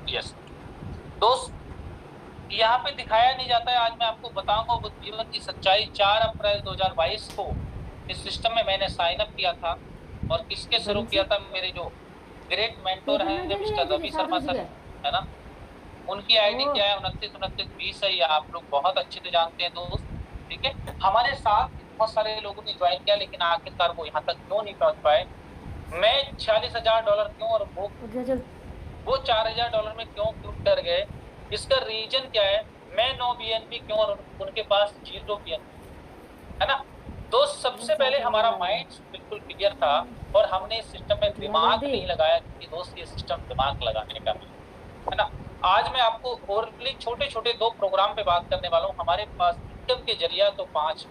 Yes दोस्त, यहाँ पे दिखाया नहीं जाता है। आज मैं आपको बताऊंगा वो जीवन की सच्चाई। 4 अप्रैल 2022 को इस सिस्टम में मैंने साइन अप किया था और किसके शुरू किया था, मेरे जो ग्रेट मेंटोर पेपर हैं देने गए मिस्टर थे कि रवि 7 शर्मा बज सर, गए? है ना। उनकी आईडी ओह। क्या है, 29 29 20 है, ये आप लोग बहुत अच्छे से जानते हैं दोस्त। ठीक है, हमारे साथ बहुत सारे लोगों ने ज्वाइन किया लेकिन आखिरकार वो यहाँ तक क्यों नहीं पहुंच पाए। मैं $46,000 क्यों और उठ जा चल। वो $4,000 में क्यों क्यों डर गए, इसका रीजन क्या है। मैं 9 BNB क्यों और उनके पास 0 BNB, है ना। तो सबसे चाय पहले पीने हमारा जा रहा माइंड बिल्कुल क्लियर था और हमने इस सिस्टम में उठेगा दिमाग जल्दी। नहीं लगाया, क्योंकि दोस्त ये सिस्टम दिमाग लगाने का है ना। आज मैं आपको ओरली छोटे छोटे 2 प्रोग्राम पे बात करने वाला हूँ। हमारे पास इनकम के जरिया तो 5।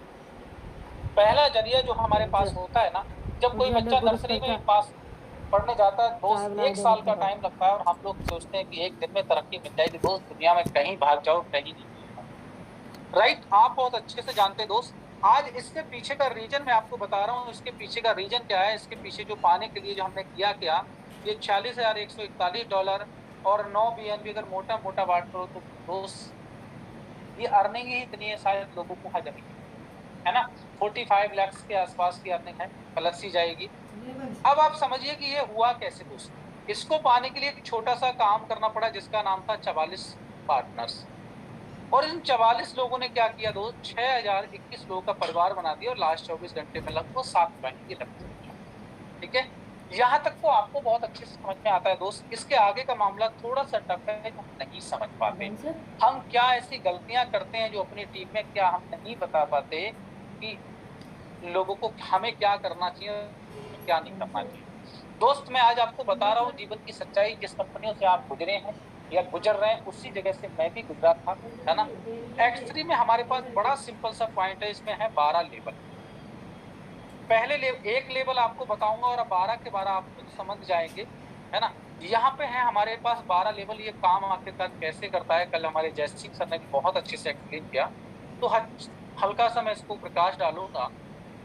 पहला जरिया जो हमारे पास चल होता है ना, जब उठ कोई जा, ले बच्चा ब्रश नर्सरी कर में जा। पास पढ़ने जाता है चाय दोस्त, बना के एक दे साल कुत्ते का को। टाइम लगता है और हम लोग सोचते हैं कि एक दिन में तरक्की मिल जाएगी। दोस्त दुनिया में कहीं भाग जाओ कहीं नहीं मिलेगा। राइट, आप बहुत अच्छे से जानते हैं दोस्त। आज इसके पीछे का रीजन मैं आपको बता रहा हूँ। इसके पीछे का रीजन क्या है, इसके पीछे जो पाने के लिए जो हमने किया क्या, ये $46,141 और 9 BNB अगर मोटा मोटा बात करो तो दोस्त ये अर्निंग ही इतनी है, शायद लोगों को हजम ही नहीं, है ना। 45 लाख के आसपास की अर्निंग है, प्लस ही जाएगी। अब आप समझिए कि ये हुआ कैसे दोस्त। इसको पाने के लिए एक छोटा सा काम करना पड़ा जिसका नाम था 44 पार्टनर्स। और इन 44 लोगों ने क्या किया दोस्त, 6,021 लोगों का परिवार बना दिया और लास्ट 24 घंटे में लगभग 7 ज्वाइनिंग की लगभग। ठीक है, यहाँ तक तो आपको बहुत अच्छे से समझ में आता है दोस्त। इसके आगे का मामला थोड़ा सा टफ है जो हम नहीं समझ पाते। ढंग से। हम क्या ऐसी गलतियां करते हैं जो अपनी टीम में क्या हम नहीं बता पाते कि लोगों को हमें क्या करना चाहिए और क्या नहीं ढंग करना से। चाहिए। दोस्त मैं आज आपको बता रहा हूँ जीवन की सच्चाई। जिस कंपनियों से आप गुजरे हैं या गुजर रहे हैं उसी जगह से मैं भी गुजरा था, है ना। X3 में हमारे पास बड़ा सिंपल सा पॉइंट है, इसमें है 12 लेवल। पहले एक लेवल आपको बताऊंगा और अब 12 के 12 आप खुद समझ जाएंगे, है ना। यहाँ पे है हमारे पास 12 लेवल। ये काम आखिरकार कैसे करता है, कल हमारे जयसिंह सर ने भी बहुत अच्छे से एक्सप्लेन किया, तो हल्का सा मैं इसको प्रकाश डालूंगा।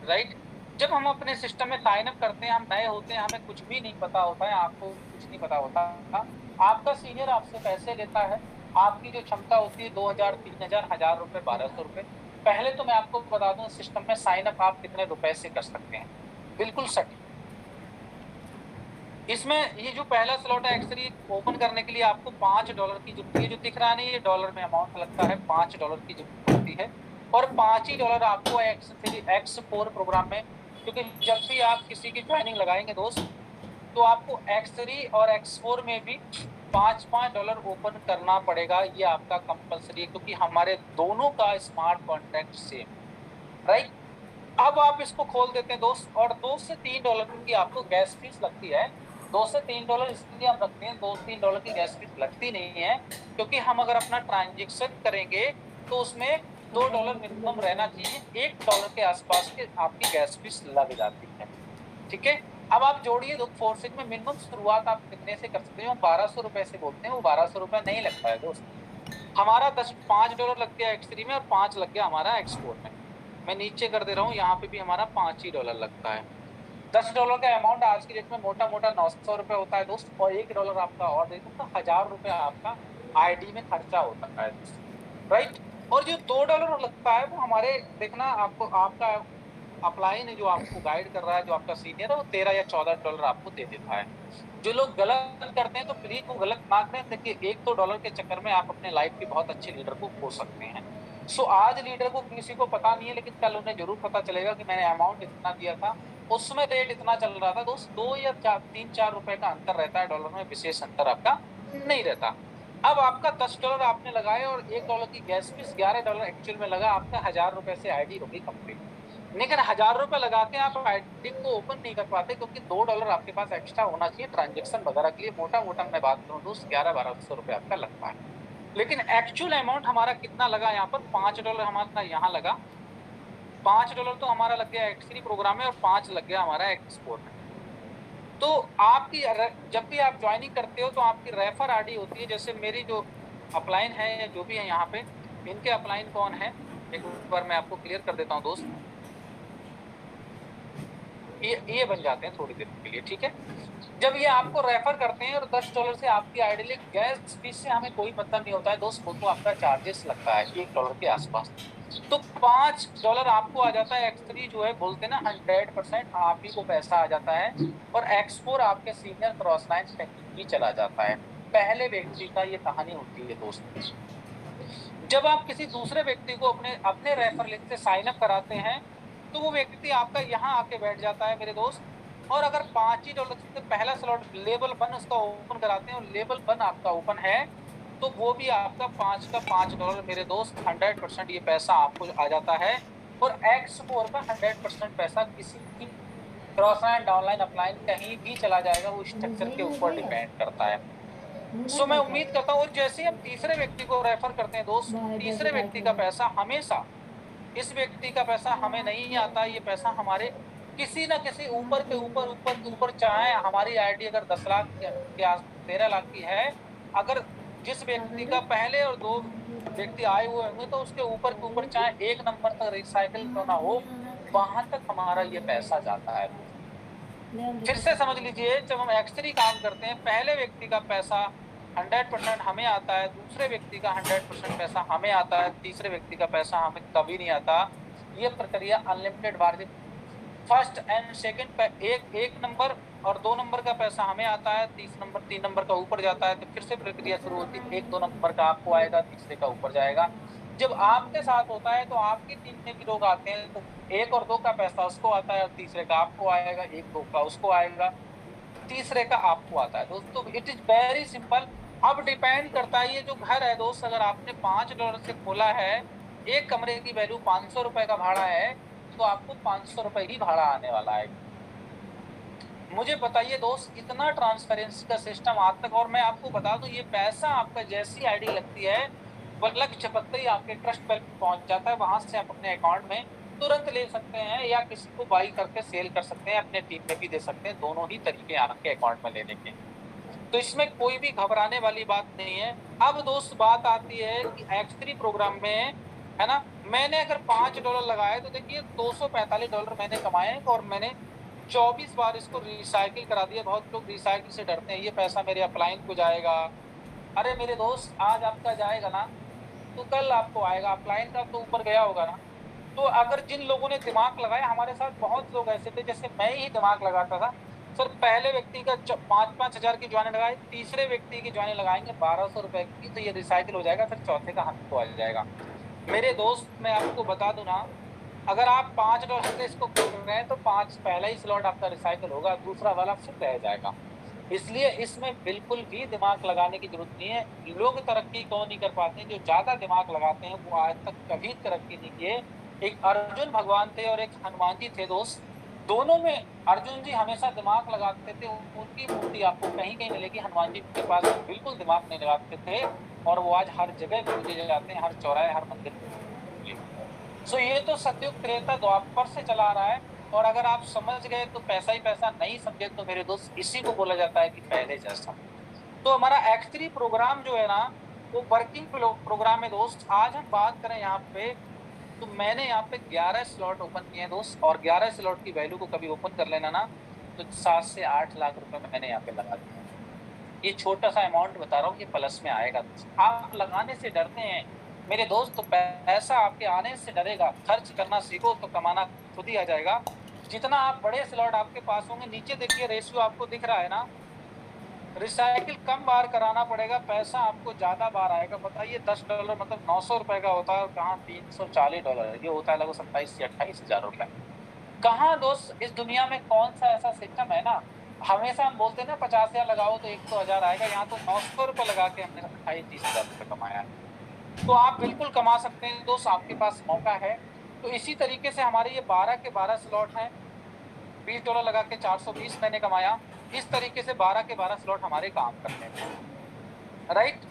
राइट, जब हम अपने सिस्टम में साइन अप करते हैं, हम नए होते हैं, हमें कुछ भी नहीं पता होता है, आपको कुछ नहीं पता होता। आपका सीनियर आपसे पैसे लेता है, आपकी जो क्षमता होती है 2,000 3,000 1,000 रुपए 1,200 रुपए। पहले तो मैं आपको बता दूं सिस्टम में साइन अप आप कितने रुपए से कर सकते हैं, बिल्कुल सटीक। इसमें ये जो पहला स्लॉट है X3 ओपन करने के लिए आपको $5 की जरूरत है। जो दिख रहा नहीं, ये डॉलर में अमाउंट लगता है, $5 की जरूरत होती है। और $5 ही आपको X4 प्रोग्राम में, क्योंकि जब भी आप किसी की ज्वाइनिंग लगाएंगे दोस्त, तो आपको X3 और X4 में भी $5 ओपन करना पड़ेगा। ये आपका कंपलसरी है क्योंकि हमारे दोनों का स्मार्ट कॉन्ट्रैक्ट सेम, राइट। अब आप इसको खोल देते हैं दोस्त और $2 से $3 की आपको गैस फीस लगती है। $2 से $3 इसलिए हम रखते हैं, $2 3 की गैस फीस लगती नहीं है क्योंकि हम अगर अपना ट्रांजेक्शन करेंगे तो उसमें $2 मिनिमम रहना चाहिए। $1 के आसपास के आपकी गैस फीस लग जाती है। ठीक है, अब आप जोड़िए दो फोर्सिंग में मिनिमम शुरुआत आप कितने से कर सकते हो। 1,200 रुपए से बोलते हैं, वो 1,200 रुपए नहीं लगता है दोस्त। हमारा $5 लग गया X3 में और 5 लग गया हमारा X4 में। मैं नीचे कर दे रहा हूँ, यहाँ पे भी हमारा $5 ही लगता है। $10 का अमाउंट आज की डेट में मोटा मोटा $900 होता है दोस्त। और $1 आपका और दे दूं तो $1,000 आपका आईडी में खर्चा होता है दोस्त, राइट। और जो $2 लगता है वो हमारे, देखना आपको आपका अपलाइन ने जो आपको गाइड कर रहा है, जो आपका सीनियर है, वो $13 या $14 आपको दे देता है। जो लोग गलत करते हैं तो प्लीज वो गलत ना करें। देखिए, एक तो डॉलर के चक्कर में आप अपने लाइफ के बहुत अच्छे लीडर को खो सकते हैं। सो आज लीडर को किसी को पता नहीं है, लेकिन कल उन्हें जरूर पता चलेगा कि मैंने अमाउंट इतना दिया था, उसमें रेट इतना चल रहा था दोस्त। 2 या 3 4 रुपए का अंतर रहता है, डॉलर में विशेष अंतर आपका नहीं रहता। अब आपका $10 आपने लगाए और $1 की गैस फीस, $11 एक्चुअल में लगा आपका। $1,000 से आईडी होगी कंप्लीट। लेकिन $1,000 लगा के आप आईडी को ओपन नहीं कर पाते क्योंकि $2 आपके पास एक्स्ट्रा होना चाहिए ट्रांजेक्शन वगैरह के लिए। मोटा मोटा मैं बात करूं दोस्त, 1100-1200 रुपए आपका लगता है। लेकिन एक्चुअल अमाउंट हमारा कितना लगा यहाँ पर, $5 हमारा यहाँ लगा। $5 तो हमारा लग गया X3 प्रोग्राम में और 5 लग गया हमारा X4 में। तो आपकी जब भी आप ज्वाइनिंग करते हो तो आपकी रेफर आईडी होती है। जैसे मेरी जो अपलाइन है या जो भी है यहाँ पे, इनके अपलाइन कौन है एक बार मैं आपको क्लियर कर देता हूँ दोस्त। ये बन जाते हैं थोड़ी देर के लिए, ठीक है। जब ये आपको रेफर करते हैं और $10 से आपकी आइडियली गैस फीस से हमें कोई मतलब नहीं होता है दोस्त, वो तो आपका चार्जेस लगता है $1 के आसपास। तो $5 आपको आ जाता है। X3 जो है बोलते हैं ना 100% आप ही को पैसा आ जाता है, और X4 आपके सीनियर क्रॉस लाइन टेक्निक भी चला जाता है। पहले व्यक्ति का ये कहानी होती है दोस्त। जब आप किसी दूसरे व्यक्ति को अपने अपने रेफर लिंक से साइन अप कराते हैं, तो वो व्यक्ति आपका यहाँ आके बैठ जाता है मेरे दोस्त। और अगर $5 से पहला स्लॉट लेवल 1 उसका ओपन कराते हैं और लेवल 1 आपका ओपन है, तो वो भी आपका 5 का $5 मेरे दोस्त 100% ये पैसा आपको आ जाता है। और X4 का 100% पैसा किसी भी क्रॉस लाइन डाउनलाइन अपलाइन कहीं भी चला जाएगा, वो स्ट्रक्चर के ऊपर डिपेंड करता है। सो मैं उम्मीद करता हूँ, और जैसे ही हम तीसरे व्यक्ति को रेफर करते हैं दोस्त, तीसरे व्यक्ति का पैसा हमेशा, इस व्यक्ति का पैसा हमें नहीं आता, ये पैसा हमारे किसी ना किसी ऊपर के ऊपर ऊपर के ऊपर, चाहे हमारी आईडी अगर 10 लाख के 13 लाख की है, अगर जिस व्यक्ति का पहले और 2 व्यक्ति आए हुए होंगे तो उसके ऊपर के ऊपर चाहे 1 नंबर तक रिसाइकिल क्यों ना हो, वहां तक हमारा ये पैसा जाता है। फिर से समझ लीजिए, जब हम X3 काम करते हैं, पहले व्यक्ति का पैसा 100% हमें आता है, दूसरे व्यक्ति का 100% पैसा हमें आता है, तीसरे व्यक्ति का पैसा हमें कभी नहीं आता। ये प्रक्रिया unlimited margin, first and second पे एक नंबर और 2 नंबर का पैसा हमें आता है, 3 नंबर का ऊपर जाता है, तो फिर से प्रक्रिया शुरू होती है, 1-2 नंबर का आपको आएगा, तीसरे का ऊपर जाएगा। जब आपके साथ होता है तो आपकी टीम में भी लोग आते हैं, तो 1 और 2 का पैसा उसको आता है, और तीसरे का आपको आएगा, 1-2 का उसको आएगा, तीसरे का आपको आता है। दोस्तों इट इज वेरी सिंपल। अब डिपेंड करता है, ये जो घर है दोस्त, अगर आपने $5 से खोला है, एक कमरे की वैल्यू ₹500 का भाड़ा है, तो आपको ₹500 ही भाड़ा आने वाला है। मुझे बताइए दोस्त, इतना ट्रांसपेरेंसी का सिस्टम आज तक, और मैं आपको बता दूं, ये पैसा आपका जैसी आईडी लगती है, पलक झपकते ही आपके ट्रस्ट पर पहुंच जाता है, वहां से आप अपने अकाउंट में तुरंत ले सकते हैं, या किसी को बाई करके सेल कर सकते हैं, अपने टीम में भी दे सकते हैं, दोनों ही तरीके आपके अकाउंट में लेने के। तो इसमें कोई भी घबराने वाली बात नहीं है। अब दोस्त बात आती है कि X3 प्रोग्राम में, है ना, मैंने अगर $5 लगाए तो देखिए $245 मैंने कमाए, और मैंने 24 बार इसको रिसाइकिल करा दिया। बहुत लोग रिसाइकिल से डरते हैं, ये पैसा मेरे अपलाइन को जाएगा। अरे मेरे दोस्त, आज आपका जाएगा ना, तो कल आपको आएगा, अपलाइन का तो ऊपर गया होगा ना। तो अगर जिन लोगों ने दिमाग लगाया, हमारे साथ बहुत लोग ऐसे थे, जैसे मैं ही दिमाग लगाता था, सर पहले व्यक्ति का 5-5 हजार की ज्वाइन लगाए, तीसरे व्यक्ति की ज्वाइन लगाएंगे ₹1200 की, तो ये रिसाइकिल हो जाएगा, फिर चौथे का हमको आ जाएगा। मेरे दोस्त मैं आपको बता दूं ना, अगर आप $5 से इसको खोल रहे हैं, तो 5 पहला ही स्लॉट आपका रिसाइकिल होगा, दूसरा वाला फिर रह जाएगा। इसलिए इसमें बिल्कुल भी दिमाग लगाने की जरूरत नहीं है। लोग तरक्की क्यों नहीं कर पाते हैं? जो ज्यादा दिमाग लगाते हैं वो आज तक कभी तरक्की नहीं किए। एक अर्जुन भगवान थे और एक हनुमान जी थे दोस्त, दोनों में अर्जुन जी हमेशा दिमाग लगाते थे, उनकी मूर्ति आपको कहीं कहीं मिलेगी। हनुमान जी के पास बिल्कुल दिमाग नहीं लगाते थे, और वो आज हर जगह पूजे जाते हैं, हर चौराहे हर मंदिर में। सो ये तो सतयुग त्रेता द्वापर से चला आ रहा है, और अगर आप समझ गए तो पैसा ही पैसा, नहीं समझे तो मेरे दोस्त इसी को बोला जाता है कि पहले जैसा। तो हमारा X3 प्रोग्राम जो है ना, वो वर्किंग प्रोग्राम है दोस्त। आज हम बात करें यहाँ पे, तो मैंने यहाँ पे 11 स्लॉट ओपन किए हैं दोस्त, और 11 स्लॉट की वैल्यू को कभी ओपन कर लेना ना, तो 7 से 8 लाख रुपए मैंने यहाँ पे लगा दिया। ये छोटा सा अमाउंट बता रहा हूँ, ये प्लस में आएगा। आप लगाने से डरते हैं मेरे दोस्त, तो पैसा आपके आने से डरेगा। खर्च करना सीखो तो कमाना खुद ही आ जाएगा। जितना आप बड़े स्लॉट आपके पास होंगे, नीचे देखिए रेशियो आपको दिख रहा है ना, रिसाइकिल कम बार कराना पड़ेगा, पैसा आपको ज्यादा बार आएगा। बताइए $10 मतलब $900 का होता है, और कहाँ $340, ये होता है लगभग 27 से 28 हजार रुपए। कहाँ दोस्त इस दुनिया में कौन सा ऐसा सिस्टम है ना, हमेशा हम बोलते हैं ना 50,000 लगाओ तो 100,000 आएगा, यहाँ तो $900 लगा के हमने 28-30 हजार रुपये कमाया है। तो आप बिल्कुल कमा सकते हैं दोस्त, आपके पास मौका है। तो इसी तरीके से हमारे ये 12 के 12 स्लॉट हैं, $20 लगा के 420 मैंने कमाया। इस तरीके से 12 के 12 स्लॉट हमारे काम करते हैं, राइट।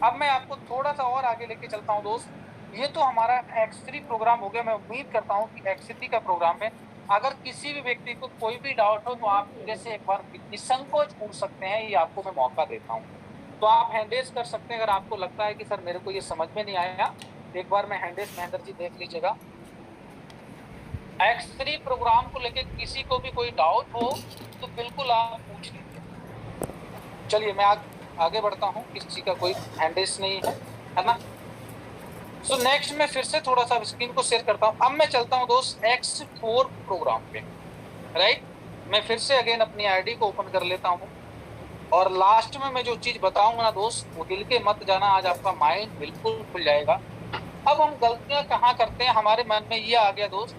अब मैं आपको थोड़ा सा और आगे लेके चलता हूँ दोस्त। ये तो हमारा X3 प्रोग्राम हो गया। मैं उम्मीद करता हूँ कि X3 का प्रोग्राम में अगर किसी भी व्यक्ति को कोई भी डाउट हो, तो आप जैसे एक बार निसंकोच पूछ सकते हैं, ये आपको मैं मौका देता हूँ। तो आप हैंड रेज कर सकते हैं, अगर आपको लगता है कि सर मेरे को ये समझ में नहीं आया। एक बार मैं हैंड रेज, महेंद्र जी देख लीजिएगा। X3 प्रोग्राम को लेके किसी को भी कोई डाउट हो तो बिल्कुल आप पूछ लीजिए। चलिए मैं आगे बढ़ता हूँ, किसी का कोई हैंडिस नहीं है ना। सो नेक्स्ट मैं फिर से थोड़ा सा स्क्रीन को शेयर करता हूँ। अब मैं चलता हूँ दोस्त X4 प्रोग्राम पे, राइट। मैं फिर से अगेन अपनी आईडी को ओपन कर लेता हूँ, और लास्ट में मैं जो चीज बताऊंगा ना दोस्त, वो हिल के मत जाना, आज आपका माइंड बिल्कुल खुल जाएगा। अब हम गलतियां कहाँ करते हैं, हमारे मन में ये आ गया दोस्त।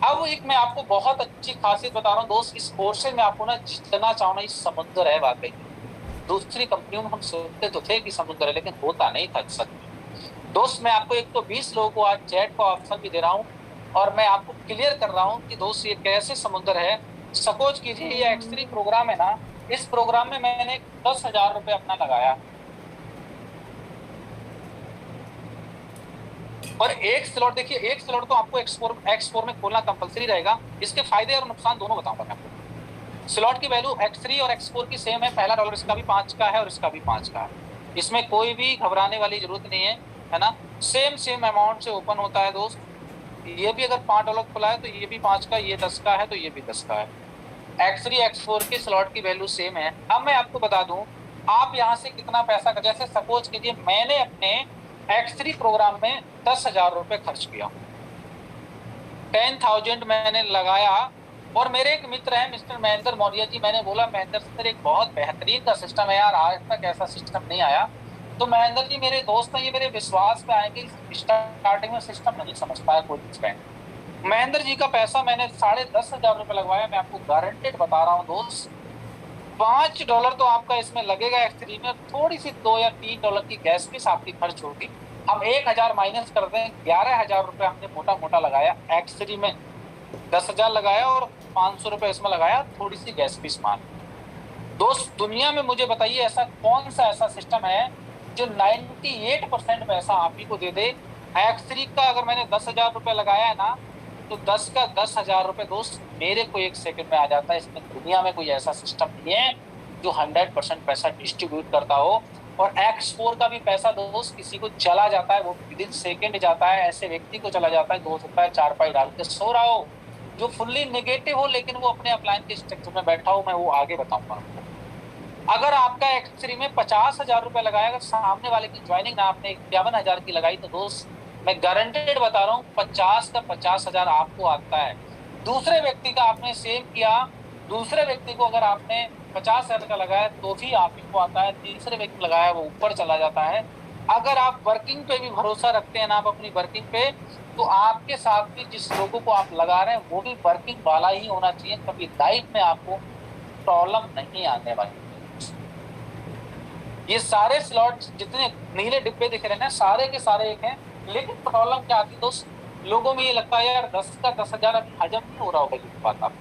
अब एक मैं आपको बहुत अच्छी खासियत बता रहा हूँ दोस्त, इस कोर्स से मैं आपको ना जितना चाहूँ ना, इस समुद्र है वाकई। दूसरी कंपनियों में हम सोचते तो थे कि समुद्र है, लेकिन होता नहीं था सच में दोस्त। मैं आपको 120 लोगों को आज चैट का ऑप्शन भी दे रहा हूँ, और मैं आपको क्लियर कर रहा हूँ कि दोस्त ये कैसे समुद्र है। सपोज कीजिए ये X3 प्रोग्राम है ना, इस प्रोग्राम में मैंने 10,000 रुपये अपना लगाया, और एक स्लॉट देखिए, एक स्लॉट तो आपको X4 में खोलना कंपलसरी रहेगा। इसके फायदे और नुकसान दोनों बताऊंगा मैं आपको। स्लॉट की वैल्यू X3 और X4 की सेम है, पहला डॉलर इसका भी 5 का है और इसका भी 5 का है, इसमें कोई भी घबराने वाली जरूरत नहीं है ना। सेम अमाउंट से ओपन होता है दोस्त। ये भी अगर $5 खुला है तो ये भी 5 का, ये 10 का है तो ये भी 10 का है। X3 X4 की स्लॉट की वैल्यू सेम है। अब मैं आपको बता दूं, आप यहाँ से कितना पैसा, जैसे सपोज कीजिए मैंने अपने X3 प्रोग्राम में 10,000 रुपए खर्च किया, 10,000 मैंने लगाया, और मेरे एक मित्र हैं मिस्टर महेंद्र मौर्य जी, मैंने बोला महेंद्र सर एक बहुत बेहतरीन का सिस्टम है यार, आज तक ऐसा सिस्टम नहीं आया। तो महेंद्र जी मेरे दोस्त हैं, ये मेरे विश्वास पे आएंगे, स्टार्टिंग में सिस्टम नहीं समझ पाया कोई बैंक। महेंद्र जी का पैसा मैंने 10,500 रुपए लगवाया, मैं आपको गारंटेड बता रहा हूँ दोस्त, $5 तो आपका इसमें लगेगा X3 में, थोड़ी सी $2 या $3 की गैस फीस आपकी खर्च होगी। हम 1,000 माइनस कर दें, 11,000 रुपए हमने मोटा मोटा लगाया X3 में, 10,000 लगाया और 500 रुपए इसमें लगाया, थोड़ी सी गैस फीस मान। दोस्त दुनिया में मुझे बताइए ऐसा कौन सा ऐसा सिस्टम है जो 98% पैसा आप ही को दे दे। X3 का अगर मैंने 10,000 रुपए लगाया है ना, तो 10 का 10,000 रुपए दोस्त मेरे को 1 सेकंड में आ जाता है। इसमें दुनिया में कोई ऐसा सिस्टम नहीं है जो 100% पैसा डिस्ट्रीब्यूट करता हो। और X4 का भी पैसा दोस्त किसी को चला जाता है, वो विदिन सेकंड जाता है। ऐसे व्यक्ति को चला जाता है, हो सकता है चारपाई डाल के सो रहा हो, जो फुल्ली नेगेटिव हो, लेकिन वो अपने अपलाइन के स्ट्रक्चर में बैठा हो, मैं वो आगे बताऊंगा। अगर आपका X3 में 50,000 रुपए लगाया, अगर सामने वाले की ज्वाइनिंग ना आपने 51,000 की लगाई, तो दोस्त मैं गारंटेड बता रहा हूँ 50 का 50,000 आपको आता है। दूसरे व्यक्ति का आपने सेव किया, दूसरे व्यक्ति को अगर आपने 50,000 का लगाया तो भी आप ही को आता है, तीसरे व्यक्ति लगाया वो ऊपर चला जाता है। अगर आप वर्किंग पे भी भरोसा रखते हैं ना, आप अपनी वर्किंग पे, तो आपके साथ भी जिस लोगों को आप लगा रहे हैं वो भी वर्किंग वाला ही होना चाहिए, कभी लाइफ में आपको प्रॉब्लम नहीं आने वाली। ये सारे स्लॉट जितने नीले डिब्बे दिख रहे हैं ना, सारे के सारे एक हैं, लेकिन प्रॉब्लम क्या आती है दोस्त, लोगों में ये लगता है यार 10 का 10,000 अभी हजम नहीं हो रहा होगा ये बात आप।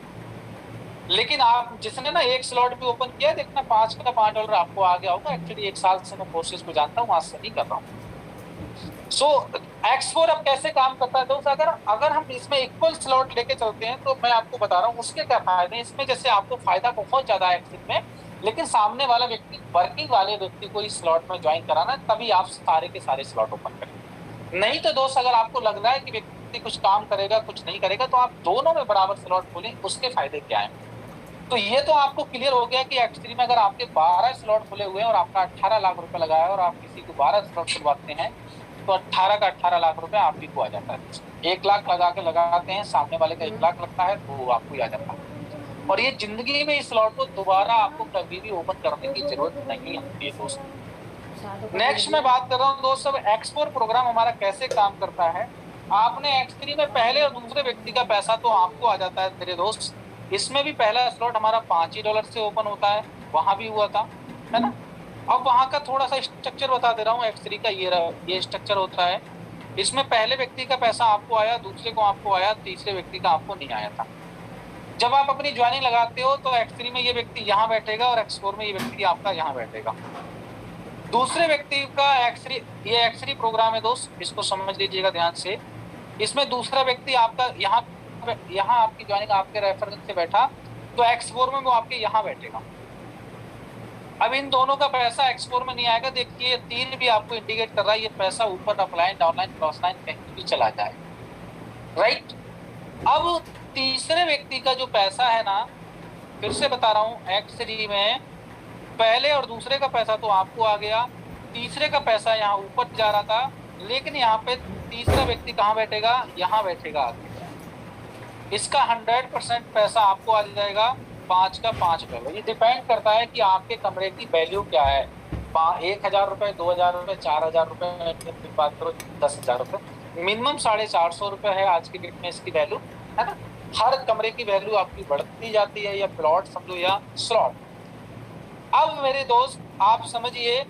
लेकिन आप जिसने ना एक स्लॉट भी ओपन किया, देखना 5 का $5 आपको आ गया होगा। एक्चुअली 1 साल से मैं कोर्सेज को जानता हूँ, आज से नहीं कर रहा हूँ। सो X4 अब कैसे काम करता है दोस्त, अगर हम इसमें इक्वल स्लॉट लेके चलते हैं तो मैं आपको बता रहा हूँ उसके क्या फायदे हैं। इसमें जैसे आपको फायदा बहुत ज्यादा है X3 में, लेकिन सामने वाला व्यक्ति, वर्किंग वाले व्यक्ति को इस स्लॉट में ज्वाइन कराना, तभी आप सारे के सारे स्लॉट ओपन करें। नहीं तो दोस्त अगर आपको लग रहा है कि व्यक्ति कुछ काम करेगा कुछ नहीं करेगा, तो आप दोनों में बराबर स्लॉट खोलें, उसके फायदे क्या है। तो ये तो आपको क्लियर हो गया कि X3 में अगर आपके 12 स्लॉट खुले हुए हैं और आपका 18 लाख रुपए लगाया है, और आप किसी को 12 स्लॉट खुलवाते हैं, तो 18 का 18 लाख रुपए आप ही को आ जाता है। 1 लाख लगा के लगाते हैं, सामने वाले का 1 लाख लगता है, तो आपको आ जाता है। और ये जिंदगी में इस स्लॉट को दोबारा आपको कभी भी ओपन करने की जरूरत नहीं होती है दोस्त। नेक्स्ट मैं बात कर रहा हूँ दोस्त, अब X4 प्रोग्राम हमारा कैसे काम करता है। आपने X3 में पहले और दूसरे व्यक्ति का पैसा तो आपको आ जाता है मेरे दोस्त। इसमें भी पहला स्लॉट हमारा $5 से ओपन होता है, वहां भी हुआ था, है ना। अब वहां का थोड़ा सा स्ट्रक्चर बता दे रहा हूँ। X3 का ये स्ट्रक्चर होता है। इसमें पहले व्यक्ति का पैसा आपको आया, दूसरे को आपको आया, तीसरे व्यक्ति का आपको नहीं आया था। जब आप अपनी ज्वाइनिंग लगाते हो तो X3 में ये व्यक्ति यहाँ बैठेगा और X4 में ये व्यक्ति आपका यहाँ बैठेगा। दूसरे व्यक्ति का ये X3 प्रोग्राम है दोस्त, इसको समझ लीजिएगा ध्यान से। इसमें दूसरा व्यक्ति आपका यहाँ आपकी ज्वाइनिंग आपके रेफरेंस से बैठा, तो X4 में वो आपके यहाँ बैठेगा। अब इन दोनों का पैसा X4 में नहीं आएगा। देखिए 3 भी आपको इंडिकेट कर रहा है, ये पैसा ऊपर अपलाइन डाउनलाइन क्रॉसलाइन कहीं भी चला जाए, राइट। अब तीसरे व्यक्ति का जो पैसा है ना, फिर से बता रहा हूँ, X3 में पहले और दूसरे का पैसा तो आपको आ गया, तीसरे का पैसा यहाँ ऊपर जा रहा था, लेकिन यहाँ पे तीसरा व्यक्ति कहाँ बैठेगा, यहाँ बैठेगा आगे। इसका 100% पैसा आपको आ जाएगा, 5 का $5। ये डिपेंड करता है कि आपके कमरे की वैल्यू क्या है। 1,000 रुपए, 2,000 रुपए, 4,000 रुपए, फिर बात करो 10,000 रुपए, मिनिमम 450 रुपए है आज की डेट में इसकी वैल्यू, है ना। हर कमरे की वैल्यू आपकी बढ़ती जाती है, या प्लॉट समझो या स्लॉट। अब मेरे दोस्त आप समझिए,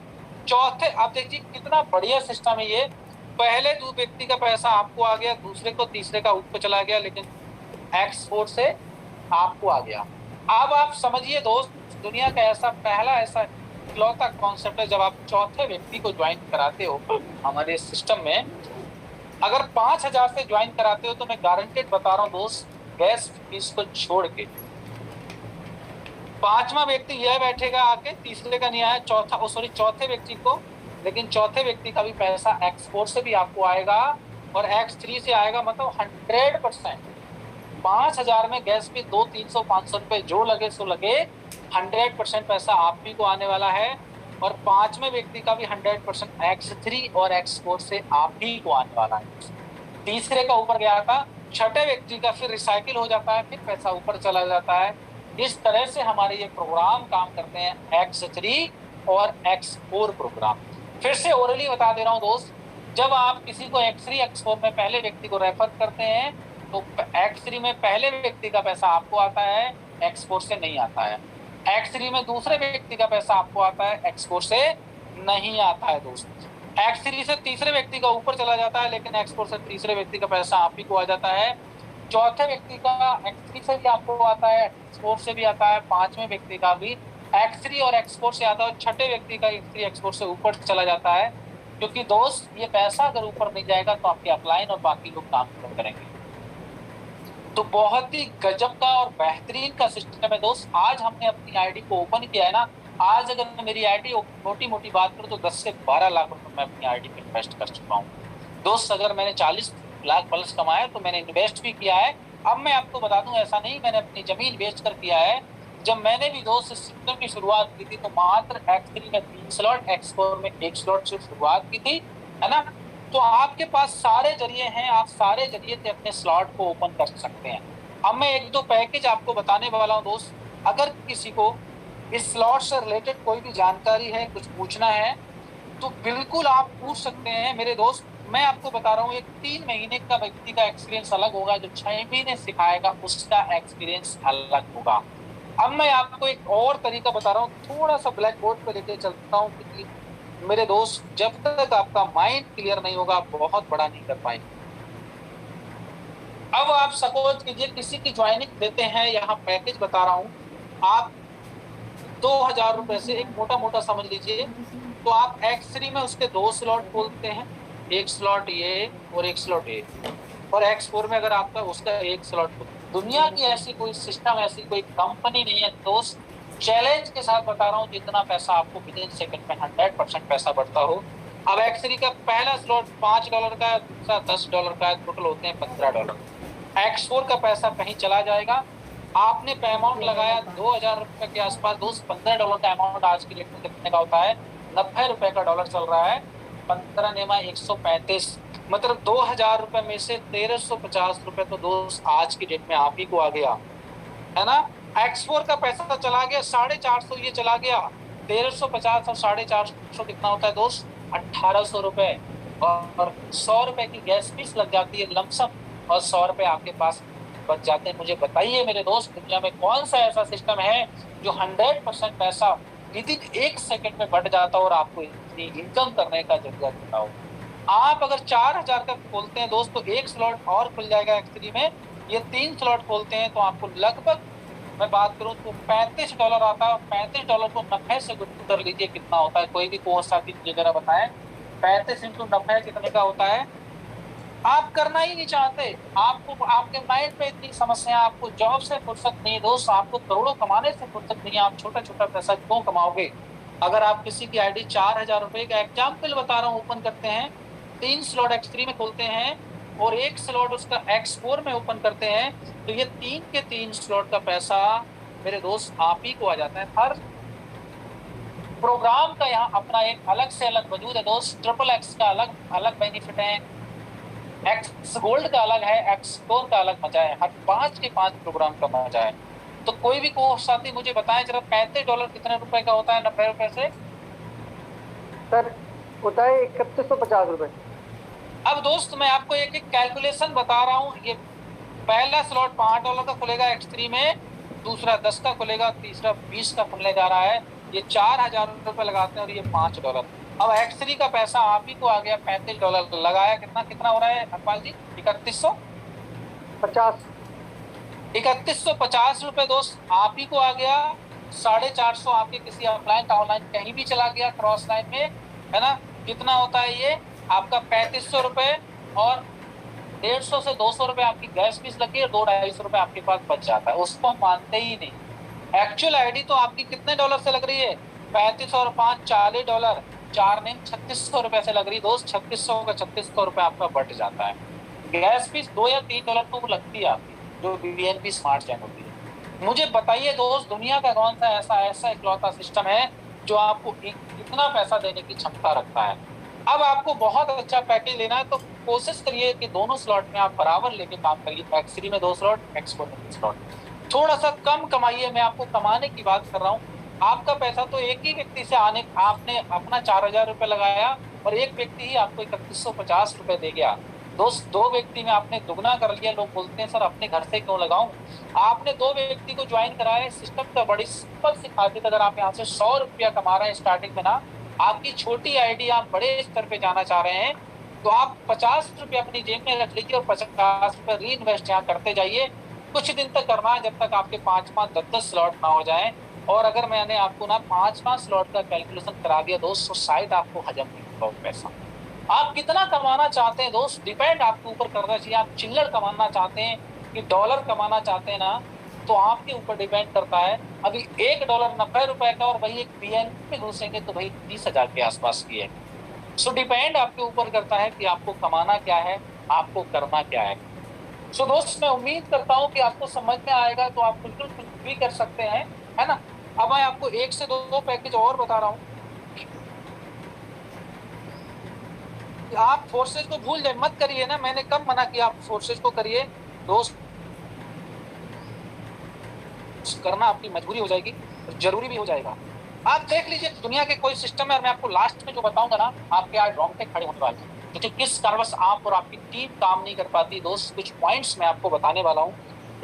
चौथे, आप देखिए कितना बढ़िया सिस्टम है ये। पहले दो व्यक्ति का पैसा आपको आ गया, दूसरे को तीसरे का ऊपर चला गया, लेकिन एक्सपोर्ट से आपको आ गया। अब आप समझिए दोस्त, दुनिया का ऐसा पहला ऐसा इकलौता कॉन्सेप्ट है, जब आप चौथे व्यक्ति को ज्वाइन कराते हो हमारे सिस्टम में, अगर 5,000 से ज्वाइन कराते हो तो मैं गारंटेड बता रहा हूँ दोस्त, गैस फीस को छोड़ के पांचवा व्यक्ति यह बैठेगा आके, तीसरे का नहीं आया, चौथे व्यक्ति को, लेकिन चौथे व्यक्ति का भी पैसा एक्सपोर्ट से भी आपको आएगा और X3 से आएगा, मतलब 100%। 5,000 में गैस पे 200, 300, 500 रुपए जो लगे सो लगे, 100% पैसा आप भी को आने वाला है। और पांचवें व्यक्ति का भी 100% X3 और एक्सपोर्ट से आप ही को आने वाला है। तीसरे का ऊपर गया था, छठे व्यक्ति का फिर रिसाइकिल हो जाता है, फिर पैसा ऊपर चला जाता है। इस तरह से हमारे ये प्रोग्राम काम करते हैं, X3 और X4 प्रोग्राम। फिर से ओरली बता दे रहा हूँ दोस्त, जब आप किसी को X3 X4 में पहले व्यक्ति को रेफर करते हैं तो X3 में पहले व्यक्ति का पैसा आपको आता है, X4 से नहीं आता है। X3 में दूसरे व्यक्ति का पैसा आपको आता है, X4 से नहीं आता है दोस्त। X3 से तीसरे व्यक्ति का ऊपर चला जाता है, लेकिन X4 से तीसरे व्यक्ति का पैसा आप ही को आ जाता है। चौथे व्यक्ति का X3 से भी आपको आता है, X4 से भी आता है, पांचवें व्यक्ति का भी X3 और X4 से आता है, और छठे व्यक्ति का X3 X4 से ऊपर चला जाता है। क्योंकि दोस्त ये पैसा अगर ऊपर नहीं जाएगा तो आपके अपलाइन और बाकी लोग काम नहीं करेंगे। तो बहुत ही गजब का और बेहतरीन का सिस्टम है दोस्त। आज हमने अपनी आईडी को ओपन किया है ना, आज अगर मेरी आईडी मोटी मोटी बात करूं तो 10 से 12 लाख रुपए मैं अपनी आईडी पे इन्वेस्ट कर चुका हूं दोस्त। अगर मैंने 40 लाख प्लस कमाया तो मैंने इन्वेस्ट भी किया है। अब मैं आपको बता दूं, ऐसा नहीं मैंने अपनी जमीन बेच कर किया है। जब मैंने भी दोस्त इस सिस्टम की शुरुआत की थी तो मात्र X3 में 3 स्लॉट, X4 में 1 स्लॉट से शुरुआत की थी, है ना। तो आपके पास सारे जरिए हैं, आप सारे जरिए से अपने स्लॉट को ओपन कर सकते हैं। अब मैं एक दो पैकेज आपको बताने वाला हूँ दोस्त। अगर किसी को इस स्लॉट से रिलेटेड कोई भी जानकारी है, कुछ पूछना है, तो बिल्कुल आप पूछ सकते हैं मेरे दोस्त। मैं आपको बता रहा हूँ, एक 3 महीने का व्यक्ति का एक्सपीरियंस अलग होगा, जो 6 महीने सिखाएगा उसका एक्सपीरियंस अलग होगा। अब मैं आपको एक और तरीका बता रहा हूँ, थोड़ा सा ब्लैक बोर्ड पे लेके चलता हूँ, क्योंकि मेरे दोस्त जब तक आपका माइंड क्लियर नहीं होगा आप बहुत बड़ा नहीं कर पाएंगे। अब आप सपोज कीजिए किसी की ज्वाइनिंग देते हैं, यहाँ पैकेज बता रहा हूँ, आप 2,000 रुपए से एक मोटा मोटा समझ लीजिए, तो आप X3 में उसके 2 स्लॉट खोलते हैं, 1 स्लॉट ये और 1 स्लॉट ये, और X4 में अगर आपका उसका 1 स्लॉट। दुनिया की ऐसी कोई सिस्टम, ऐसी कोई कंपनी नहीं है दोस्त, चैलेंज के साथ बता रहा हूँ, जितना पैसा आपको विद इन सेकंड में 100% पैसा बढ़ता हो। अब X3 का पहला स्लॉट $5 का है, दूसरा $10 का है, टोटल होते हैं $15। X4 का पैसा कहीं चला जाएगा। आपने अमाउंट लगाया 2,000 रुपए के आसपास, दोस्त $15 का अमाउंट आज की डेट में कितने का होता है, 90 रुपए का डॉलर चल रहा है, 15 नेमा 135, मतलब 2,000 रुपए में से 1,350 रुपए तो दोस्त आज की डेट में आप ही को आ गया, है ना। X4 का पैसा चला गया 450, ये चला गया 1,350 और 450 कितना होता है दोस्त, 1,800 रुपए, और 100 रुपए की गैस फीस लग जाती है लमसम, और 100 रुपए आपके पास बच जाते हैं। मुझे बताइए मेरे दोस्त, दुनिया में कौन सा ऐसा सिस्टम है जो 100% पैसा विद इन 1 सेकंड में बढ़ जाता हो और आपको इतनी इनकम करने का जरूरत होता हो। आप अगर 4,000 का खोलते हैं दोस्त तो 1 स्लॉट और खुल जाएगा X3 में। ये 3 स्लॉट खोलते हैं तो आपको लगभग, मैं बात करूं तो $35 आता है। $35 को 90 से गुणा कर लीजिए कितना होता है, कोई भी कोर्स साथी मुझे जरा बताएं, 35 × 90 कितने का होता है। आप करना ही नहीं चाहते, आपको आपके माइंड में इतनी समस्या, आपको जॉब से फुर्सत नहीं दोस्त, आपको करोड़ों कमाने से फुर्सत नहीं, आप छोटा छोटा पैसा क्यों कमाओगे। अगर आप किसी की आईडी 4,000 रुपए का एग्जाम्पल बता रहा हूँ ओपन करते हैं, 3 स्लॉट X3 में खोलते हैं और 1 स्लॉट उसका X4 में ओपन करते हैं, तो ये 3 के 3 स्लॉट का पैसा मेरे दोस्त आप ही को आ जाता है। हर प्रोग्राम का यहाँ अपना एक अलग से अलग वजूद है दोस्त। ट्रिपल एक्स का अलग अलग बेनिफिट है, एक्स गोल्ड का अलग है, एक्स कोर का अलग मजा है, हर 5 के 5 प्रोग्राम का मजा है। तो कोई भी कोर्स साथी मुझे बताएं जरा, $35 कितने रुपए का होता है 90 रुपए से? सर होता है 3150 रुपये। अब दोस्त मैं आपको एक एक कैलकुलेशन बता रहा हूँ। ये पहला स्लॉट $5 का खुलेगा X3 में, दूसरा 10 का खुलेगा, तीसरा 20 का खुलने जा रहा है। ये 4000 रुपए लगाते हैं और ये $5। अब X3 का पैसा आप ही को आ गया $35 लगाया, कितना कितना हो रहा है अकबाल जी? 3150। 3150 रुपए दोस्त आप ही को आ गया। 450 आपके किसी ऑफलाइन ऑनलाइन कहीं भी चला गया क्रॉस लाइन में, है ना? कितना होता है ये आपका? 3500 रुपए। और 150 से 200 रुपए आपकी गैस फीस लगी है, 2-250 रुपए आपके पास बच जाता है। उसको हम मानते ही नहीं। एक्चुअल आईडी तो आपकी कितने डॉलर से लग रही है? 35 और 5 $40, 4 ने 3600 रुपए से लग रही दोस्त। 3600 का 3600 रुपए आपका बट जाता है। गैस फीस $2 या $3 तो लगती है आपकी, जो BNB स्मार्ट चैन होती है। मुझे बताइए दोस्त, दुनिया का कौन सा ऐसा इकलौता सिस्टम है जो आपको इतना पैसा देने की क्षमता रखता है? अब आपको बहुत अच्छा पैकेज लेना है तो कोशिश करिए कि दोनों स्लॉट में आप बराबर लेके काम करिए। X3 में 2 स्लॉट, X4 में 3 स्लॉट। थोड़ा सा कम कमाइए। मैं आपको कमाने की बात कर रहा हूँ। आपका पैसा तो एक ही व्यक्ति से आने, आपने अपना 4000 रुपए लगाया और एक व्यक्ति ही आपको 3150 रुपए दे गया दोस्त। 2 व्यक्ति में आपने दुगना कर लिया। लोग बोलते हैं सर अपने घर से क्यों लगाऊं? आपने 2 व्यक्ति को ज्वाइन कराया। सिस्टम का बड़ी सिंपल सी खासियत, अगर आप यहाँ से 100 रुपया कमा रहे हैं स्टार्टिंग में ना, आपकी छोटी आईडी आप बड़े स्तर पे जाना चाह रहे हैं, तो आप 50 रुपये अपनी जेब में रख लीजिए और 50 रुपये री इन्वेस्ट यहाँ करते जाइए। कुछ दिन तक करना है, जब तक आपके 5-5, 10-10 स्लॉट ना हो जाए। और अगर मैंने आपको ना 5-5 स्लॉट का कैलकुलेशन करा दिया दोस्त, तो शायद आपको हजम नहीं होगा वो पैसा। आप कितना कमाना चाहते हैं दोस्त, डिपेंड आपके ऊपर करना चाहिए। आप चिल्लर कमाना चाहते हैं कि डॉलर कमाना चाहते हैं ना, तो आपके ऊपर डिपेंड करता है। अभी $1 90 रुपए का, और वही एक BNB में घुसेंगे तो वही 30,000 के आसपास की है। सो डिपेंड आपके ऊपर करता है कि आपको कमाना क्या है, आपको करना क्या है। सो दोस्त मैं उम्मीद करता हूँ कि आपको समझ में आएगा, तो आप बिल्कुल कुछ भी कर सकते हैं, है ना? अब मैं आपको 1 से 2 पैकेज और बता रहा हूँ। आप फोर्सेज को भूल जाए, मत करिए ना, मैंने कब मना किया आप फोर्सेज को करिए दोस्त। करना आपकी मजबूरी हो जाएगी, जरूरी भी हो जाएगा। आप देख लीजिए दुनिया के कोई सिस्टम है, और मैं आपको लास्ट में जो बताऊंगा ना, आपके आज रोंगटे खड़े होने वाले हैं, क्योंकि किस कारणवश आप और आपकी टीम काम नहीं कर पाती दोस्त। कुछ पॉइंट्स मैं आपको बताने वाला हूँ।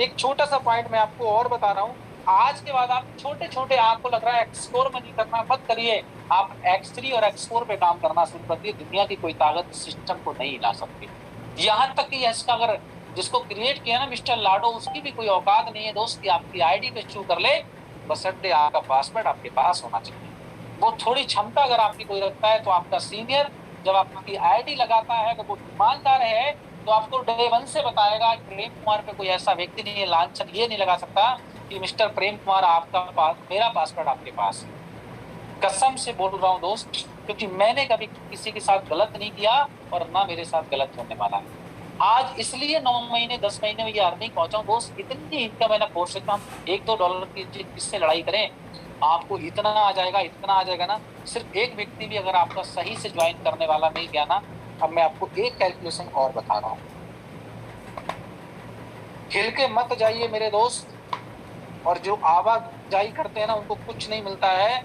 एक छोटा सा पॉइंट मैं आपको और बता रहा हूँ। आज के बाद आप छोटे छोटे, आपको लग रहा है X4 में नहीं करना, मत करिए। आप X3 और X4 पे काम करना शुरू कर दिए। दुनिया की कोई ताकत सिस्टम को नहीं हिला सकती। यहाँ तक कि इसका अगर जिसको क्रिएट किया ना मिस्टर लाडो, उसकी भी कोई औकात नहीं है दोस्त कि आपकी आईडी पे चू कर ले। बशर्ते आपका पासवर्ड आपके पास होना चाहिए। वो थोड़ी क्षमता अगर आपकी कोई रखता है, तो आपका सीनियर जब आपकी आईडी लगाता है, अगर वो ईमानदार है, तो आपको डे 1 से बताएगा प्रेम कुमार पे कोई ऐसा व्यक्ति नहीं है, लांछन ये नहीं लगा सकता कि मिस्टर प्रेम कुमार आपका मेरा पासवर्ड आपके पास है। कसम से बोल रहा हूँ दोस्त, क्योंकि मैंने कभी किसी के साथ गलत नहीं किया और ना मेरे साथ गलत होने वाला है। आज इसलिए 9 महीने 10 महीने में ये अर्निंग पहुंचा हूं दोस्त। इतनी इनकम है ना कोर्स से, हम $1-2 की किससे लड़ाई करें, आपको इतना आ जाएगा, इतना आ जाएगा ना। सिर्फ एक व्यक्ति भी अगर आपका सही से ज्वाइन करने वाला मिल गया ना। अब मैं आपको एक कैलकुलेशन और बता रहा हूँ, हिल के मत जाइए मेरे दोस्त। और जो आवाजाही करते हैं ना, उनको कुछ नहीं मिलता है।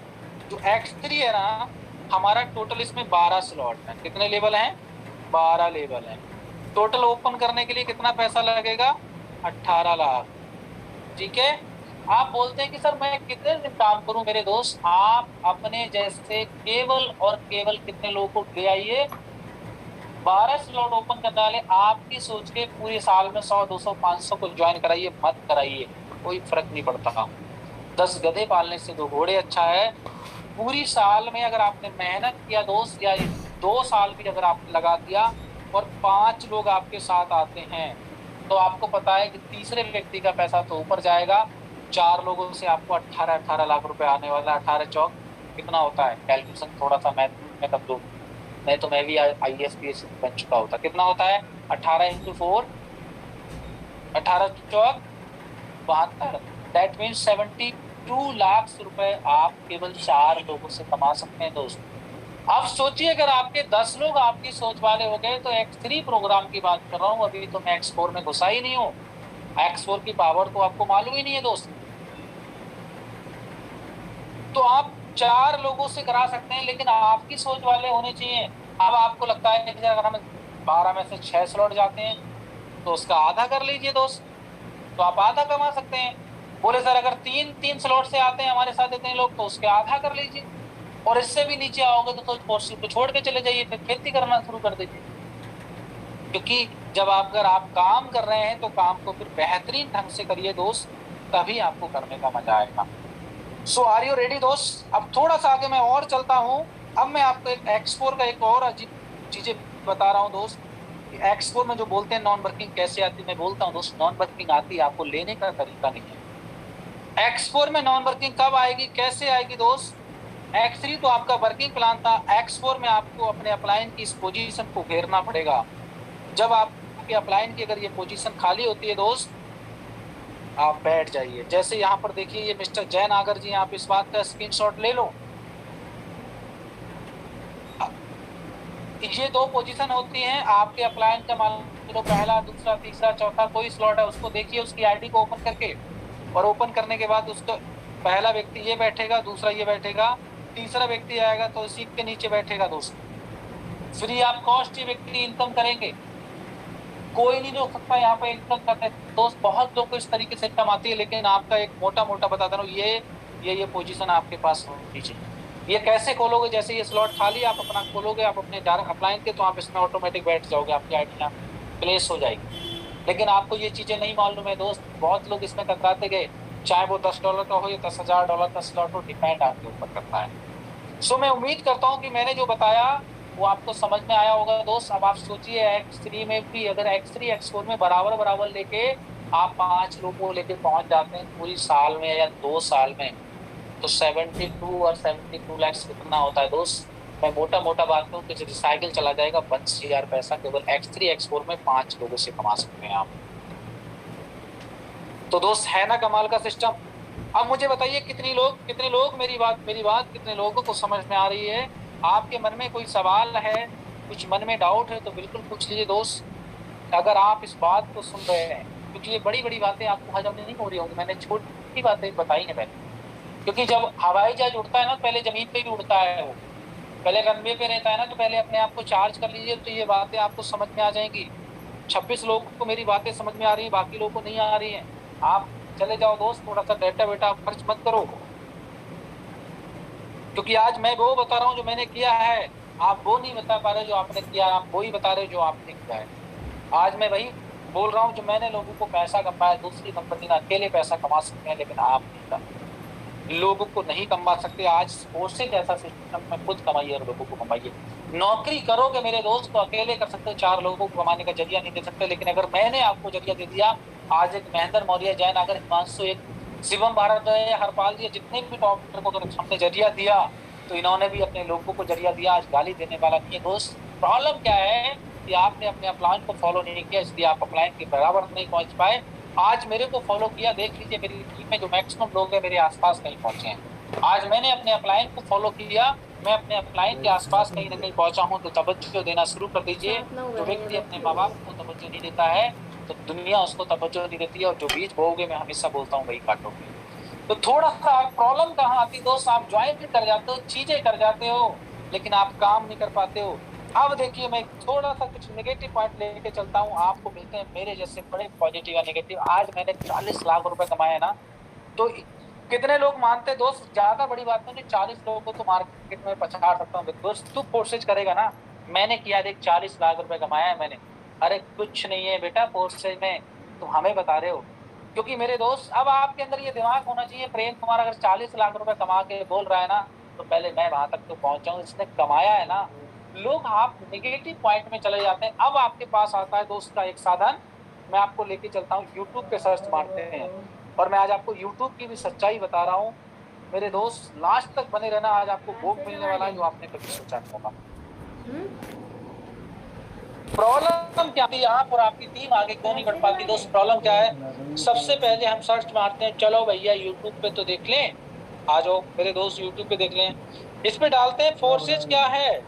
जो X3 है ना, हमारा टोटल इसमें 12 स्लॉट है। कितने लेवल हैं? 12 लेवल हैं। टोटल ओपन करने के लिए कितना पैसा लगेगा? 18 लाख। ठीक है। आप बोलते हैं कि सर मैं कितने दिन काम करूं? मेरे दोस्त, आप अपने जैसे केवल और केवल कितने लोगों को ले आइए, 12 स्लॉट ओपन करने वाले आपकी सोच के पूरे साल में 100, 200, 500 को ज्वाइन कराइए, मत कराइए, कोई फर्क नहीं पड़ता। 10 गधे पालने से 2 घोड़े अच्छा है। पूरी साल में अगर आपने मेहनत किया दोस्त, या 2 साल भी अगर आपने लगा दिया और 5 लोग आपके साथ आते हैं, तो आपको पता है कि तीसरे व्यक्ति का पैसा तो ऊपर जाएगा। 4 लोगों से आपको 18 लाख रुपए आने वाला है। 18 चौक कितना होता है? कैलकुलेशन थोड़ा सा मैं कर दूं, नहीं तो मैं भी IAS बन चुका होता। कितना होता है? 18 × 4, 18 चौक 72, दैट मीन्स 2 लाख रुपए आप केवल 4 लोगों से कमा सकते हैं दोस्त। अब सोचिए अगर आपके 10 लोग आपकी सोच वाले हो गए तो X3 प्रोग्राम की बात कर रहा हूँ, अभी तो मैं X4 में घुसा ही नहीं हूँ। X4 की पावर तो आपको मालूम ही नहीं है दोस्त। तो आप 4 लोगों से करा सकते हैं, लेकिन आपकी सोच वाले होने चाहिए। अब आपको लगता है कि अगर हम 12 में से 6 स्लॉट जाते हैं तो उसका आधा कर लीजिए दोस्त, तो आप आधा कमा सकते हैं। बोले सर अगर 3 स्लॉट से आते हैं हमारे साथ इतने लोग तो उसके आधा कर लीजिए, और इससे भी नीचे आओगे तो कोर्स को छोड़ के चले जाइए, फिर खेती करना शुरू कर दीजिए। क्योंकि जब अगर आप काम कर रहे हैं तो काम को फिर बेहतरीन ढंग से करिए दोस्त, तभी आपको करने का मजा आएगा। सो आर यू रेडी दोस्त? अब थोड़ा सा आगे मैं और चलता हूं। अब मैं आपको एक X4 का एक और अजीब चीजें बता रहा हूं दोस्त। X4 में जो बोलते हैं नॉन वर्किंग कैसे आती है, मैं बोलता हूं दोस्त नॉन वर्किंग आती है, आपको लेने का तरीका नहीं है। X4 में नॉन वर्किंग कब आएगी, कैसे आएगी दोस्त? X3 तो आपका वर्किंग प्लान था, X4 में आपको अपने अपलाइन की इस पोजीशन को घेरना पड़ेगा। जब आपके अपलाइन की अगर ये पोजीशन खाली होती है दोस्त, आप बैठ जाइए। जैसे यहाँ पर देखिए ये मिस्टर जैन आगर जी, आप इस बात का स्क्रीनशॉट ले लो। ये 2 पोजीशन होती हैं आपके अपलाइन का, मान लो पहला, दूसरा, तीसरा, चौथा कोई स्लॉट है, उसको देखिए उसकी आईडी को ओपन करके, और ओपन करने के बाद उसका पहला व्यक्ति ये बैठेगा, दूसरा ये बैठेगा, तीसरा व्यक्ति आएगा तो इसी के नीचे बैठेगा दोस्त। फ्री ऑफ कॉस्ट ये व्यक्ति इनकम करेंगे, कोई नहीं रोक सकता यहाँ पे इनकम करते दोस्त। बहुत लोग को इस तरीके से इनकम आती है, लेकिन आपका एक मोटा मोटा बता दे रहा हूँ, ये पोजीशन आपके पास होनी चाहिए। ये कैसे खोलोगे? जैसे ये स्लॉट खाली आप अपना खोलोगे, आप अपने डायरेक्ट अपलाइन के, तो आप इसमें ऑटोमेटिक बैठ जाओगे, आपकी आईडी यहाँ प्लेस हो जाएगी। लेकिन आपको ये चीजें नहीं मालूम है दोस्त, बहुत लोग इसमें कतराते गए, चाहे वो $10 का हो या $10,000 का स्लॉट हो, डिपेंड आपके ऊपर करता है। सो मैं उम्मीद करता हूँ कि मैंने जो बताया वो आपको समझ में आया होगा दोस्त। अब आप सोचिए X3 में भी अगर X3 X4 में बराबर बराबर लेके आप 5 लोगों को लेके पहुंच जाते हैं पूरी साल में या 2 साल में, तो 72 और 72 लाख कितना होता है दोस्त? मैं मोटा मोटा बात करूँ तो साइकिल चला जाएगा 50,000 पैसा केवल X3 X4 में 5 लोगों से कमा सकते हैं आप। तो दोस्त है ना कमाल का सिस्टम? अब मुझे बताइए कितने लोग मेरी बात कितने लोगों को समझ में आ रही है? आपके मन में कोई सवाल है, कुछ मन में डाउट है तो बिल्कुल पूछ लीजिए दोस्त, अगर आप इस बात को सुन रहे हैं, क्योंकि ये बड़ी बड़ी बातें आपको हजम नहीं हो रही होंगी, मैंने छोटी बातें बताई है मैंने। क्योंकि जब हवाई जहाज उड़ता है ना, पहले जमीन पे भी उड़ता है, वो पहले रनवे पे रहता है ना, तो पहले अपने आप को चार्ज कर लीजिए, तो ये बातें आपको समझ में आ जाएंगी। 26 लोगों को मेरी बातें समझ में आ रही है, बाकी लोगों को नहीं आ रही है। आप चले जाओ दोस्त, थोड़ा सा डेटा वेटा खर्च मत करो, क्योंकि आज मैं वो बता रहा हूँ जो मैंने किया है, आप वो नहीं बता पा रहे जो आपने किया, आप वो ही बता रहे जो आपने किया है। आज मैं वही बोल रहा हूँ जो मैंने लोगों को पैसा कमाया। दूसरी कंपनी में अकेले पैसा कमा सकते हैं, लेकिन आप लोगों को नहीं कमा सकते। आज फोर्सेज ऐसा सिस्टम में खुद कमाइए और लोगों को कमाइए। नौकरी करोगे मेरे दोस्त तो अकेले कर सकते हो, 4 लोगों को कमाने का जरिया नहीं दे सकते, लेकिन अगर मैंने आपको जरिया दे दिया, आज एक महेंद्र मौर्य, जैन अगर हिमांशु, एक शिवम भारद्वाज, हरपाल जी, जितने भी टॉप को तो हमने जरिया दिया, तो इन्होंने भी अपने लोगों को जरिया दिया। आज गाली देने वाला नहीं है दोस्त। प्रॉब्लम क्या है कि आपने अपने अपलाइन को फॉलो नहीं किया, इसलिए आप अपलाइन के बराबर नहीं पहुंच पाए। आज मेरे को फॉलो किया, देख लीजिए मेरी टीम में जो मैक्सिमम लोग हैं मेरे आसपास कहीं पहुंचे हैं। आज मैंने अपने अपलाइन को फॉलो किया, मैं अपने अपलाइन के आसपास कहीं ना कहीं पहुंचा हूं, तो तवज्जो देना शुरू कर दीजिए। जो व्यक्ति अपने माँ बाप को तवज्जो नहीं देता है तो दुनिया उसको तवज्जो नहीं देती है, और जो बीज बोओगे मैं हमेशा बोलता हूँ वही काटोगे। तो थोड़ा सा प्रॉब्लम कहाँ आती दोस्त, आप ज्वाइन कर जाते हो, चीजें कर जाते हो, लेकिन आप काम नहीं कर पाते हो। अब देखिए मैं थोड़ा सा कुछ नेगेटिव पॉइंट लेके चलता हूँ, आपको मिलते हैं मेरे जैसे बड़े पॉजिटिव या नेगेटिव। आज मैंने 40 लाख रुपए कमाए ना, तो कितने लोग मानते हैं दोस्त? ज्यादा बड़ी बात नहीं, 40 लोगों को तो मार्केट में पछाड़ सकता हूँ दोस्त, तू फोर्सेज करेगा ना। मैंने किया देख, 40 लाख रुपए कमाया है मैंने। अरे कुछ नहीं है बेटा फोर्सेज में, तुम हमें बता रहे हो। क्योंकि मेरे दोस्त अब आपके अंदर ये दिमाग होना चाहिए, प्रेम कुमार अगर 40 लाख रुपए कमा के बोल रहा है ना, तो पहले मैं वहां तक तो पहुंच जाऊं, इसने कमाया है ना। लोग आप नेगेटिव पॉइंट में चले जाते हैं। अब आपके पास आता है दोस्त का एक साधन, मैं आपको लेके चलता हूँ, यूट्यूब पे सर्च मारते हैं, और मैं आज आपको यूट्यूब की भी सच्चाई बता रहा हूँ मेरे दोस्त। लास्ट तक बने रहना, आज आपको भोग मिलने वाला है जो आपने कभी सोचा नहीं होगा। प्रॉब्लम क्या थी यहाँ पर, आपकी टीम आगे क्यों नहीं बढ़ पाती दोस्त? प्रॉब्लम क्या है? सबसे पहले हम सर्च मारते हैं, चलो भैया यूट्यूब पे तो देख लें, आ जाओ मेरे दोस्त यूट्यूब पे देख लें। इस पे डालते हैं फोर्सेज क्या है।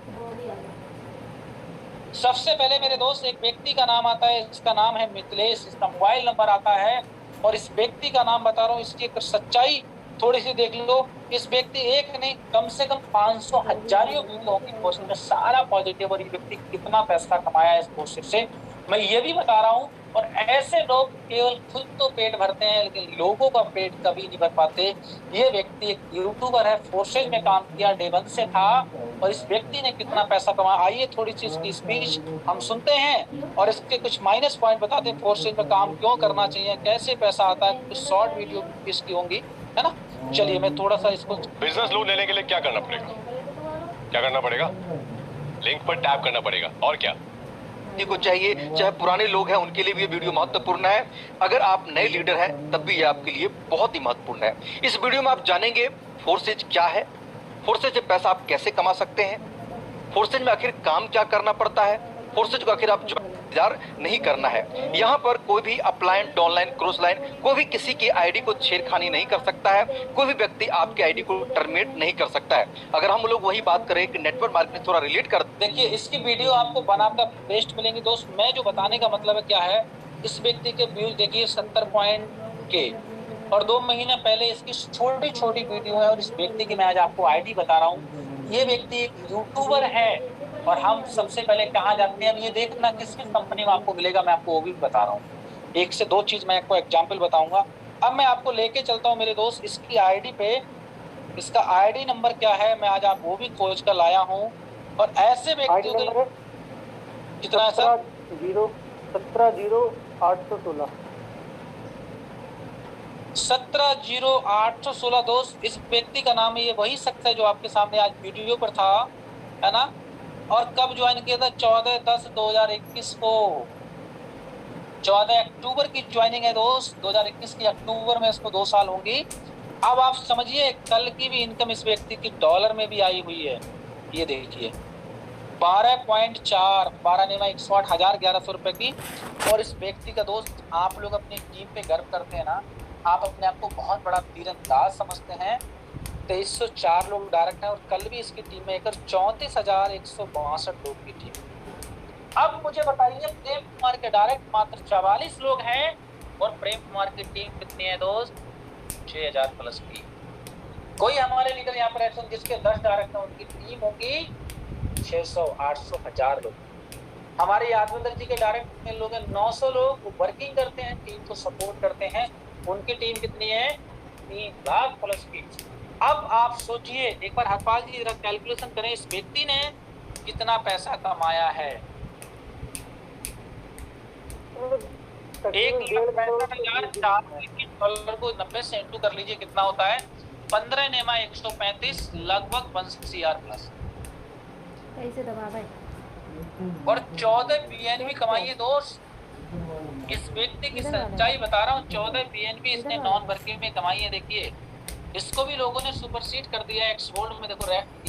सबसे पहले मेरे दोस्त एक व्यक्ति का नाम आता है, इसका नाम है मिथिलेश, इसका मोबाइल नंबर आता है, और इस व्यक्ति का नाम बता रहा हूँ, इसकी एक सच्चाई थोड़ी सी देख लो। इस व्यक्ति एक नहीं कम से कम 500 हजारियों वीडियो होंगी कोर्स में, सारा पॉजिटिव, और ये व्यक्ति कितना पैसा कमाया है इस कोर्स से मैं ये भी बता रहा हूँ। और ऐसे लोग केवल खुद तो पेट भरते हैं लेकिन लोगों का पेट कभी नहीं भर पाते। ये व्यक्ति एक यूट्यूबर है, फोर्सेज में काम किया, डे 1 से था, और इस व्यक्ति ने कितना पैसा कमाया, आइए थोड़ी सी इसकी स्पीच हम सुनते हैं और इसके कुछ माइनस पॉइंट बताते हैं, फोर्सेज में काम क्यों करना चाहिए, कैसे पैसा आता है, कुछ शॉर्ट वीडियो इसकी होंगी, है ना। चलिए मैं थोड़ा सा इसको। बिजनेस लोन लेने के लिए क्या करना पड़ेगा? क्या करना पड़ेगा? लिंक पर टैप करना पड़ेगा, और क्या को चाहिए। चाहे पुराने लोग हैं उनके लिए भी ये वीडियो महत्वपूर्ण है, अगर आप नए लीडर हैं तब भी ये आपके लिए बहुत ही महत्वपूर्ण है। इस वीडियो में आप जानेंगे फोर्सेज क्या है, फोर्सेज से पैसा आप कैसे कमा सकते हैं, फोर्सेज में आखिर काम क्या करना पड़ता है, फोर्सेज को आखिर आप इंतजार नहीं करना है। यहाँ पर कोई भी अपलाइन, डाउनलाइन, क्रॉस लाइन, कोई भी किसी की आईडी को छेड़खानी नहीं कर सकता है, कोई भी व्यक्ति आपके आईडी को टर्मिनेट नहीं कर सकता है। अगर हम लोग वही बात करें कि नेटवर्क मार्केटिंग थोड़ा रिलेट कर, देखिए इसकी वीडियो आपको बनाकर बेस्ट मिलेंगी दोस्त। मैं जो बताने का मतलब है क्या है, इस व्यक्ति के व्यूज देखिए 70 पॉइंट के, और 2 महीने पहले इसकी छोटी छोटी वीडियो है, और इस व्यक्ति की मैं आज आपको आईडी बता रहा हूँ। ये व्यक्ति एक यूट्यूबर है, और हम सबसे पहले कहाँ जाते हैं, अब ये देखना किस किस कंपनी में आपको मिलेगा, मैं आपको वो भी बता रहा हूँ। 1 से 2 चीज मैं आपको एग्जाम्पल बताऊंगा। अब मैं आपको लेके चलता हूँ मेरे दोस्त इसकी आईडी पे, इसका आईडी नंबर क्या है मैं आज आप वो भी खोज कर लाया हूँ। और ऐसे व्यक्तियों के कितना है सर? 170816 170816 दोस्त। इस व्यक्ति का नाम है, ये वही शख्स है जो आपके सामने आज वीडियो पर था, है ना। और कब ज्वाइन किया था? 14/10/2021 को, 14 अक्टूबर की ज्वाइनिंग है दोस्त। 2021 की अक्टूबर में इसको 2 साल होंगी। अब आप समझिए कल की भी इनकम इस व्यक्ति की डॉलर में भी आई हुई है। ये देखिए 12.4, 12 नेमा 108,1100 रुपए की। और इस व्यक्ति का दोस्त, आप लोग अपनी टीम पे गर्व करते हैं ना, आप अपने आप को बहुत बड़ा तीरंदाज समझते हैं। 2304 लोग डायरेक्ट हैं, और कल भी इसकी टीम में एक 34,162 लोग की टीम। अब मुझे बताइए प्रेम कुमार के डायरेक्ट मात्र 44 लोग हैं, और प्रेम कुमार की टीम कितनी है दोस्त? 6000 प्लस की। कोई हमारे लीडर यहाँ पर ऐसे जिसके 10 डायरेक्ट हैं, उनकी टीम होगी 600, 800, 1000 लोग। हमारे यादविंदर जी के डायरेक्ट में लोग हैं 900 लोग, वो वर्किंग करते हैं, टीम को सपोर्ट करते हैं, उनकी टीम कितनी है? 3 लाख प्लस की। अब आप सोचिए एक बार हरपाल जी जरा कैलकुलेशन करें, इस व्यक्ति ने कितना पैसा कमाया है। 1,65,000 डॉलर को 90 से इंटू कर लीजिए, कितना होता है? 15 नेमा 135, लगभग 1 CR प्लस। कैसे दबा भाई? और 14 BNB कमाइए दोस्त। इस व्यक्ति की सच्चाई बता रहा हूँ, 14 BNB इसने नॉन वर्किंग में कमाई है। देखिए इसको भी लोगों ने सुपरसीड कर दिया, एक्स गोल्ड में देखो रैंक